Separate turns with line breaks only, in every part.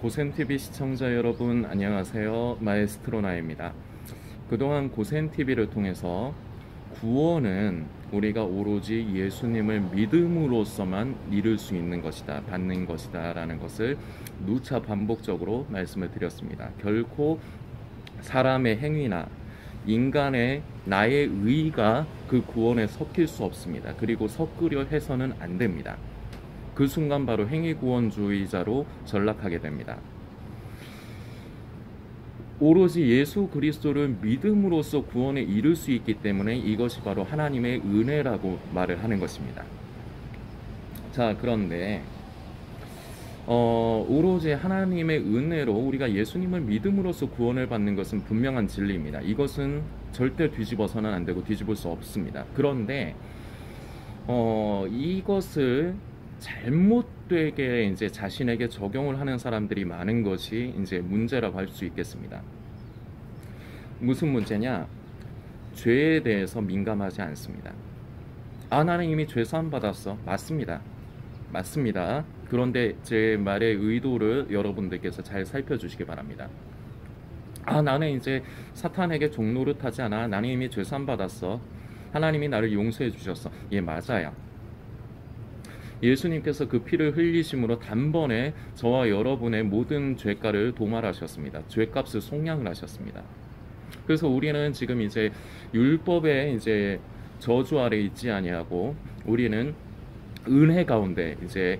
고센TV 시청자 여러분 안녕하세요. 마에스트로나입니다. 그동안 고센TV를 통해서 구원은 우리가 오로지 예수님을 믿음으로써만 이룰 수 있는 것이다, 받는 것이다 라는 것을 누차 반복적으로 말씀을 드렸습니다. 결코 사람의 행위나 인간의 나의 의가 그 구원에 섞일 수 없습니다. 그리고 섞으려 해서는 안 됩니다. 그 순간 바로 행위구원주의자로 전락하게 됩니다. 오로지 예수 그리스도를 믿음으로써 구원에 이를 수 있기 때문에 이것이 바로 하나님의 은혜라고 말을 하는 것입니다. 자, 그런데 오로지 하나님의 은혜로 우리가 예수님을 믿음으로써 구원을 받는 것은 분명한 진리입니다. 이것은 절대 뒤집어서는 안 되고 뒤집을 수 없습니다. 그런데 이것을 잘못되게 이제 자신에게 적용을 하는 사람들이 많은 것이 이제 문제라고 할 수 있겠습니다. 무슨 문제냐? 죄에 대해서 민감하지 않습니다. 나는 이미 죄 사함 받았어. 맞습니다. 맞습니다. 그런데 제 말의 의도를 여러분들께서 잘 살펴주시기 바랍니다. 나는 이제 사탄에게 종노릇하지 않아. 나는 이미 죄 사함 받았어. 하나님이 나를 용서해 주셨어. 예, 맞아요. 예수님께서 그 피를 흘리심으로 단번에 저와 여러분의 모든 죄가를 도말하셨습니다. 죄값을 속량을 하셨습니다. 그래서 우리는 지금 이제 율법의 이제 저주 아래 있지 아니하고 우리는 은혜 가운데 이제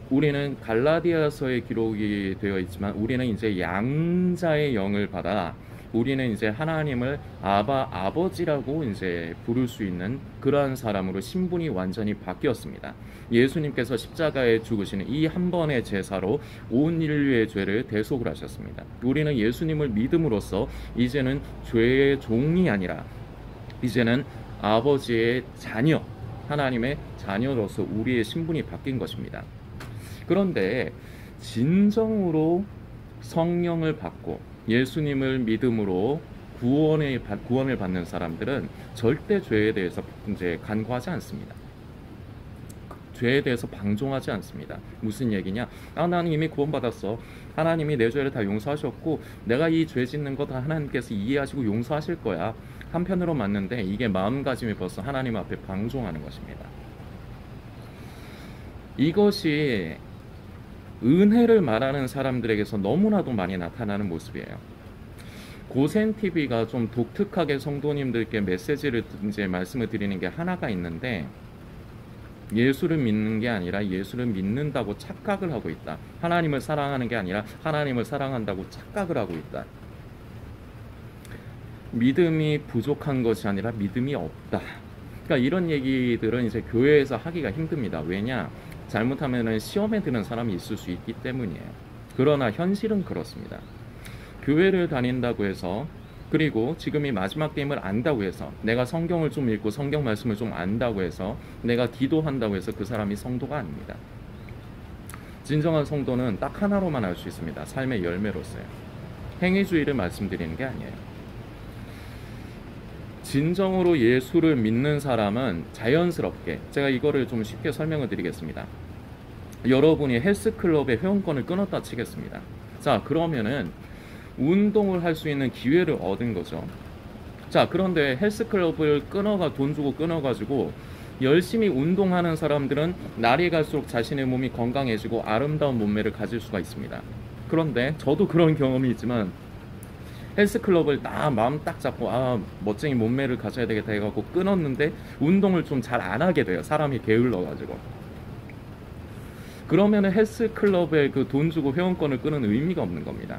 우리는 갈라디아서에 기록이 되어 있지만 우리는 이제 양자의 영을 받아 우리는 이제 하나님을 아버지라고 이제 부를 수 있는 그러한 사람으로 신분이 완전히 바뀌었습니다. 예수님께서 십자가에 죽으시는 이 한 번의 제사로 온 인류의 죄를 대속을 하셨습니다. 우리는 예수님을 믿음으로써 이제는 죄의 종이 아니라 이제는 아버지의 자녀, 하나님의 자녀로서 우리의 신분이 바뀐 것입니다. 그런데 진정으로 성령을 받고 예수님을 믿음으로 구원을 받는 사람들은 절대 죄에 대해서 이제 간과하지 않습니다. 죄에 대해서 방종하지 않습니다. 무슨 얘기냐? 나는 이미 구원받았어. 하나님이 내 죄를 다 용서하셨고 내가 이 죄 짓는 거 다 하나님께서 이해하시고 용서하실 거야. 한편으로 맞는데 이게 마음가짐이 벌써 하나님 앞에 방종하는 것입니다. 이것이 은혜를 말하는 사람들에게서 너무나도 많이 나타나는 모습이에요. 고센TV가 좀 독특하게 성도님들께 메시지를 이제 말씀을 드리는 게 하나가 있는데 예수를 믿는 게 아니라 예수를 믿는다고 착각을 하고 있다. 하나님을 사랑하는 게 아니라 하나님을 사랑한다고 착각을 하고 있다. 믿음이 부족한 것이 아니라 믿음이 없다. 그러니까 이런 얘기들은 이제 교회에서 하기가 힘듭니다. 왜냐? 잘못하면은 시험에 드는 사람이 있을 수 있기 때문이에요. 그러나 현실은 그렇습니다. 교회를 다닌다고 해서 그리고 지금이 마지막 게임을 안다고 해서 내가 성경을 좀 읽고 성경 말씀을 좀 안다고 해서 내가 기도한다고 해서 그 사람이 성도가 아닙니다. 진정한 성도는 딱 하나로만 알 수 있습니다. 삶의 열매로서요. 행위주의를 말씀드리는 게 아니에요. 진정으로 예수를 믿는 사람은 자연스럽게 제가 이거를 좀 쉽게 설명을 드리겠습니다. 여러분이 헬스클럽의 회원권을 끊었다 치겠습니다. 자, 그러면은 운동을 할 수 있는 기회를 얻은 거죠. 자, 그런데 헬스클럽을 돈 주고 끊어가지고 열심히 운동하는 사람들은 날이 갈수록 자신의 몸이 건강해지고 아름다운 몸매를 가질 수가 있습니다. 그런데 저도 그런 경험이 있지만 헬스클럽을 마음 딱 잡고 멋쟁이 몸매를 가져야 되겠다 해갖고 끊었는데 운동을 좀 잘 안 하게 돼요. 사람이 게을러가지고. 그러면은 헬스클럽에 그 돈 주고 회원권을 끊은 의미가 없는 겁니다.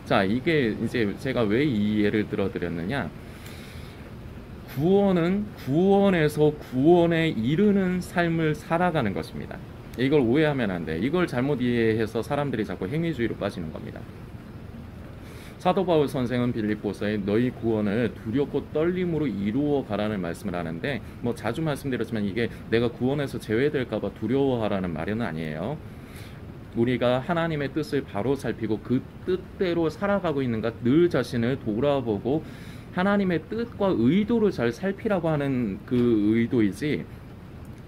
자, 이게 이제 제가 왜 이 예를 들어드렸느냐? 구원은 구원에서 구원에 이르는 삶을 살아가는 것입니다. 이걸 오해하면 안 돼. 이걸 잘못 이해해서 사람들이 자꾸 행위주의로 빠지는 겁니다. 사도 바울 선생은 빌립보서에 너희 구원을 두렵고 떨림으로 이루어 가라는 말씀을 하는데 뭐 자주 말씀드렸지만 이게 내가 구원에서 제외될까 봐 두려워하라는 말은 아니에요. 우리가 하나님의 뜻을 바로 살피고 그 뜻대로 살아가고 있는가 늘 자신을 돌아보고 하나님의 뜻과 의도를 잘 살피라고 하는 그 의도이지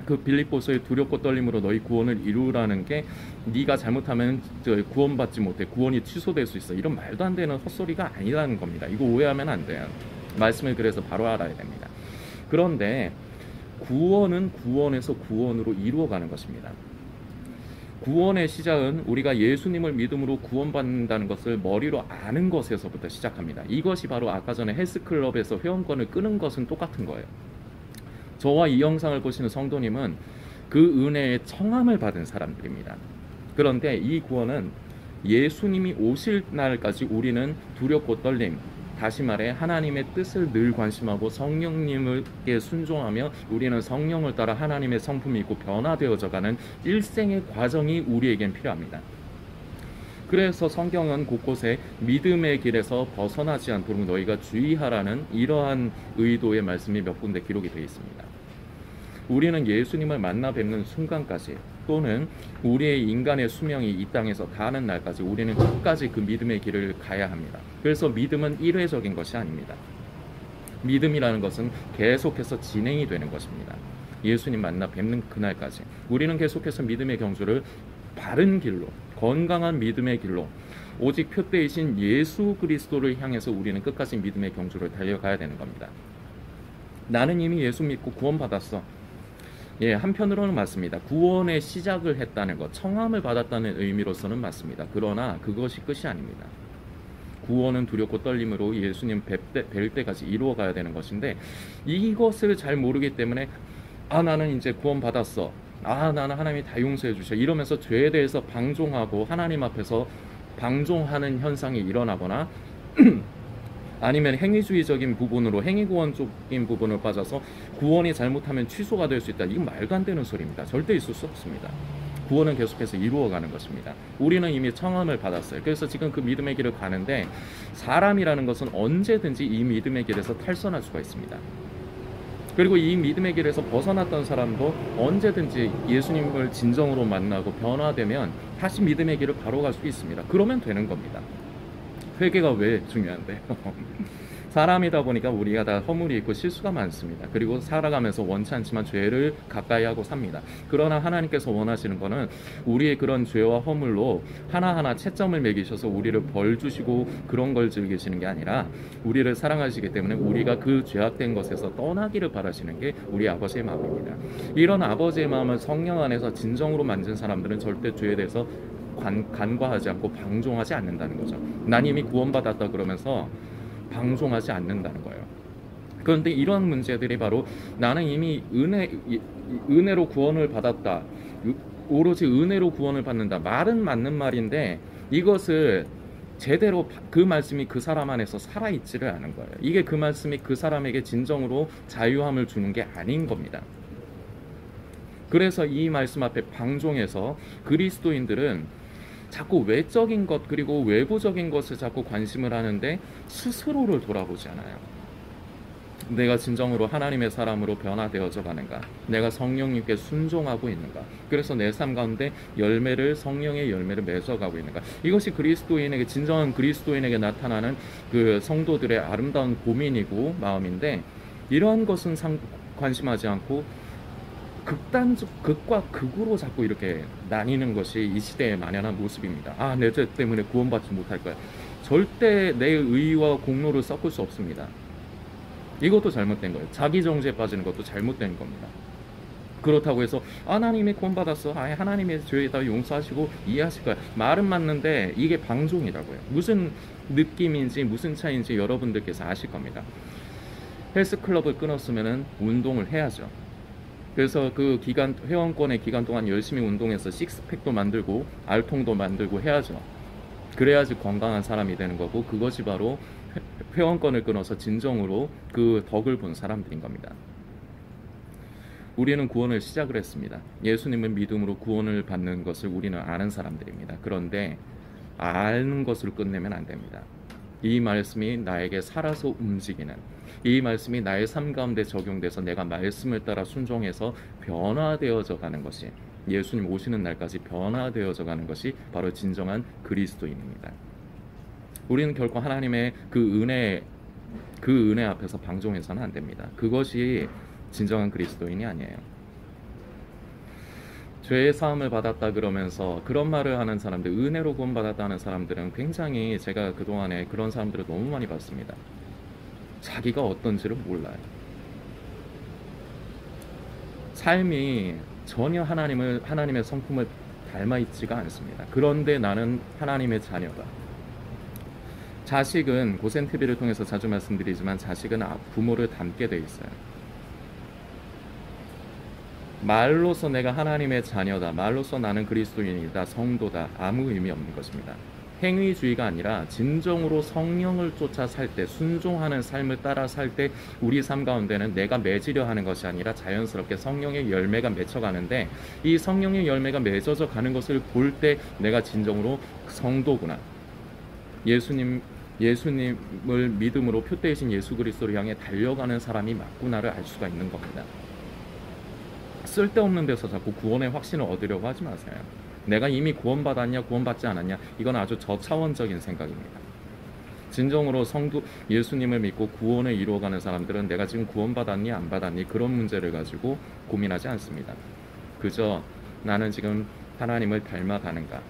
그 빌립보서의 두렵고 떨림으로 너희 구원을 이루라는 게 네가 잘못하면 구원받지 못해, 구원이 취소될 수 있어, 이런 말도 안 되는 헛소리가 아니라는 겁니다. 이거 오해하면 안 돼요. 말씀을 그래서 바로 알아야 됩니다. 그런데 구원은 구원에서 구원으로 이루어가는 것입니다. 구원의 시작은 우리가 예수님을 믿음으로 구원받는다는 것을 머리로 아는 것에서부터 시작합니다. 이것이 바로 아까 전에 헬스클럽에서 회원권을 끄는 것은 똑같은 거예요. 저와 이 영상을 보시는 성도님은 그 은혜의 청함을 받은 사람들입니다. 그런데 이 구원은 예수님이 오실 날까지 우리는 두렵고 떨림, 다시 말해 하나님의 뜻을 늘 관심하고 성령님께 순종하며 우리는 성령을 따라 하나님의 성품이 있고 변화되어져가는 일생의 과정이 우리에겐 필요합니다. 그래서 성경은 곳곳에 믿음의 길에서 벗어나지 않도록 너희가 주의하라는 이러한 의도의 말씀이 몇 군데 기록이 되어 있습니다. 우리는 예수님을 만나 뵙는 순간까지, 또는 우리의 인간의 수명이 이 땅에서 다하는 날까지 우리는 끝까지 그 믿음의 길을 가야 합니다. 그래서 믿음은 일회적인 것이 아닙니다. 믿음이라는 것은 계속해서 진행이 되는 것입니다. 예수님 만나 뵙는 그날까지 우리는 계속해서 믿음의 경주를 바른 길로, 건강한 믿음의 길로, 오직 표대이신 예수 그리스도를 향해서 우리는 끝까지 믿음의 경주를 달려가야 되는 겁니다. 나는 이미 예수 믿고 구원받았어. 예, 한편으로는 맞습니다. 구원의 시작을 했다는 것, 청함을 받았다는 의미로서는 맞습니다. 그러나 그것이 끝이 아닙니다. 구원은 두렵고 떨림으로 예수님 뵐 때까지 이루어가야 되는 것인데, 이것을 잘 모르기 때문에 나는 이제 구원받았어, 나는 하나님이 다 용서해 주셔, 이러면서 죄에 대해서 방종하고 하나님 앞에서 방종하는 현상이 일어나거나 아니면 행위주의적인 부분으로, 행위구원적인 부분을 빠져서 구원이 잘못하면 취소가 될 수 있다. 이건 말도 안 되는 소리입니다. 절대 있을 수 없습니다. 구원은 계속해서 이루어가는 것입니다. 우리는 이미 청함을 받았어요. 그래서 지금 그 믿음의 길을 가는데, 사람이라는 것은 언제든지 이 믿음의 길에서 탈선할 수가 있습니다. 그리고 이 믿음의 길에서 벗어났던 사람도 언제든지 예수님을 진정으로 만나고 변화되면 다시 믿음의 길을 바로 갈 수 있습니다. 그러면 되는 겁니다. 회개가 왜 중요한데? 사람이다 보니까 우리가 다 허물이 있고 실수가 많습니다. 그리고 살아가면서 원치 않지만 죄를 가까이 하고 삽니다. 그러나 하나님께서 원하시는 것은 우리의 그런 죄와 허물로 하나하나 채점을 매기셔서 우리를 벌 주시고 그런 걸 즐기시는 게 아니라, 우리를 사랑하시기 때문에 우리가 그 죄악된 것에서 떠나기를 바라시는 게 우리 아버지의 마음입니다. 이런 아버지의 마음을 성령 안에서 진정으로 만진 사람들은 절대 죄에 대해서 간과하지 않고 방종하지 않는다는 거죠. 난 이미 구원받았다 그러면서 방종하지 않는다는 거예요. 그런데 이런 문제들이 바로 나는 이미 은혜로 구원을 받았다, 오로지 은혜로 구원을 받는다, 말은 맞는 말인데 이것을 제대로 그 말씀이 그 사람 안에서 살아있지를 않은 거예요. 이게 그 말씀이 그 사람에게 진정으로 자유함을 주는 게 아닌 겁니다. 그래서 이 말씀 앞에 방종해서 그리스도인들은 자꾸 외적인 것, 그리고 외부적인 것을 자꾸 관심을 하는데 스스로를 돌아보지 않아요. 내가 진정으로 하나님의 사람으로 변화되어져 가는가? 내가 성령님께 순종하고 있는가? 그래서 내 삶 가운데 성령의 열매를 맺어가고 있는가? 이것이 그리스도인에게, 진정한 그리스도인에게 나타나는 그 성도들의 아름다운 고민이고 마음인데, 이러한 것은 관심하지 않고 극과 극으로 자꾸 이렇게 나뉘는 것이 이 시대에 만연한 모습입니다. 내 죄 때문에 구원받지 못할 거야. 절대 내 의와 공로를 섞을 수 없습니다. 이것도 잘못된 거예요. 자기 정죄에 빠지는 것도 잘못된 겁니다. 그렇다고 해서 하나님이 구원받았어, 하나님의 죄에 다 용서하시고 이해하실 거야, 말은 맞는데 이게 방종이라고요. 무슨 느낌인지 무슨 차이인지 여러분들께서 아실 겁니다. 헬스클럽을 끊었으면 운동을 해야죠. 그래서 그 회원권의 기간 동안 열심히 운동해서 식스팩도 만들고 알통도 만들고 해야죠. 그래야지 건강한 사람이 되는 거고, 그것이 바로 회원권을 끊어서 진정으로 그 덕을 본 사람들인 겁니다. 우리는 구원을 시작을 했습니다. 예수님을 믿음으로 구원을 받는 것을 우리는 아는 사람들입니다. 그런데 아는 것으로 끝내면 안 됩니다. 이 말씀이 나에게 살아서 움직이는, 이 말씀이 나의 삶 가운데 적용돼서 내가 말씀을 따라 순종해서 변화되어져 가는 것이, 예수님 오시는 날까지 변화되어져 가는 것이 바로 진정한 그리스도인입니다. 우리는 결코 하나님의 그 은혜 앞에서 방종해서는 안 됩니다. 그것이 진정한 그리스도인이 아니에요. 죄의 사함을 받았다 그러면서 그런 말을 하는 사람들, 은혜로 구원받았다 하는 사람들은 굉장히, 제가 그동안에 그런 사람들을 너무 많이 봤습니다. 자기가 어떤지를 몰라요. 삶이 전혀 하나님의 성품을 닮아 있지가 않습니다. 그런데 나는 하나님의 자녀다. 자식은, 고센TV를 통해서 자주 말씀드리지만, 자식은 부모를 닮게 돼 있어요. 말로서 내가 하나님의 자녀다, 말로서 나는 그리스도인이다, 성도다, 아무 의미 없는 것입니다. 행위주의가 아니라 진정으로 성령을 쫓아 살 때, 순종하는 삶을 따라 살 때 우리 삶 가운데는 내가 맺으려 하는 것이 아니라 자연스럽게 성령의 열매가 맺혀가는데, 이 성령의 열매가 맺어져 가는 것을 볼 때 내가 진정으로 성도구나, 예수님을 믿음으로 표대이신 예수 그리스도를 향해 달려가는 사람이 맞구나를 알 수가 있는 겁니다. 쓸데없는 데서 자꾸 구원의 확신을 얻으려고 하지 마세요. 내가 이미 구원받았냐 구원받지 않았냐, 이건 아주 저차원적인 생각입니다. 진정으로 예수님을 믿고 구원을 이루어가는 사람들은 내가 지금 구원받았니 안 받았니 그런 문제를 가지고 고민하지 않습니다. 그저 나는 지금 하나님을 닮아가는가,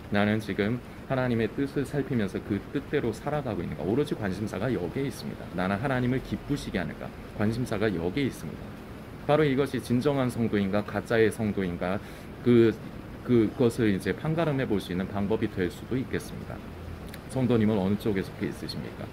나는 지금 하나님의 뜻을 살피면서 그 뜻대로 살아가고 있는가, 오로지 관심사가 여기에 있습니다. 나는 하나님을 기쁘시게 하는가, 관심사가 여기에 있습니다. 바로 이것이 진정한 성도인가 가짜의 성도인가, 그것을 이제 판가름해 볼 수 있는 방법이 될 수도 있겠습니다. 성도님은 어느 쪽에 속해 있으십니까?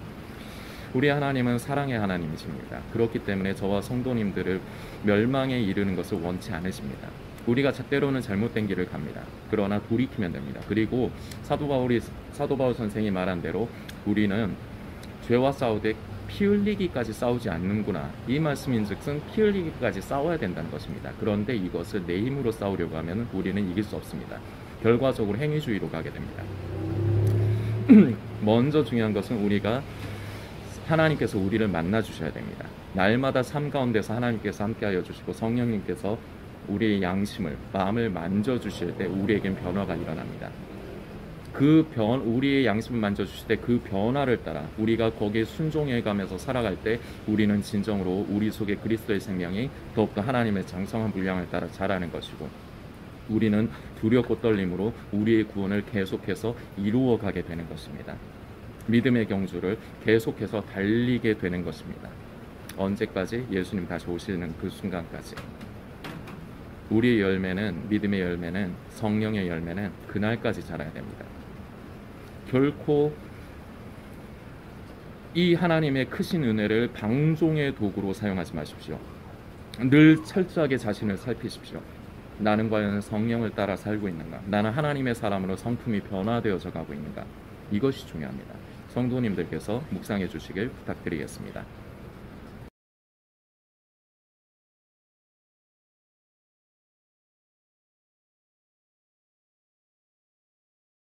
우리 하나님은 사랑의 하나님이십니다. 그렇기 때문에 저와 성도님들을 멸망에 이르는 것을 원치 않으십니다. 우리가 때로는 잘못된 길을 갑니다. 그러나 돌이키면 됩니다. 그리고 사도 바울 선생이 말한 대로 우리는 죄와 싸우되 피 흘리기까지 싸우지 않는구나, 이 말씀인즉슨 피 흘리기까지 싸워야 된다는 것입니다. 그런데 이것을 내 힘으로 싸우려고 하면 우리는 이길 수 없습니다. 결과적으로 행위주의로 가게 됩니다. 먼저 중요한 것은 하나님께서 우리를 만나 주셔야 됩니다. 날마다 삶 가운데서 하나님께서 함께하여 주시고 성령님께서 우리의 양심을, 마음을 만져주실 때 우리에겐 변화가 일어납니다. 우리의 양심을 만져주실 때 그 변화를 따라 우리가 거기에 순종해가면서 살아갈 때 우리는 진정으로 우리 속에 그리스도의 생명이 더욱더 하나님의 장성한 분량을 따라 자라는 것이고, 우리는 두렵고 떨림으로 우리의 구원을 계속해서 이루어가게 되는 것입니다. 믿음의 경주를 계속해서 달리게 되는 것입니다. 언제까지? 예수님 다시 오시는 그 순간까지. 우리의 열매는, 믿음의 열매는, 성령의 열매는 그날까지 자라야 됩니다. 결코 이 하나님의 크신 은혜를 방종의 도구로 사용하지 마십시오. 늘 철저하게 자신을 살피십시오. 나는 과연 성령을 따라 살고 있는가? 나는 하나님의 사람으로 성품이 변화되어져 가고 있는가? 이것이 중요합니다. 성도님들께서 묵상해 주시길 부탁드리겠습니다.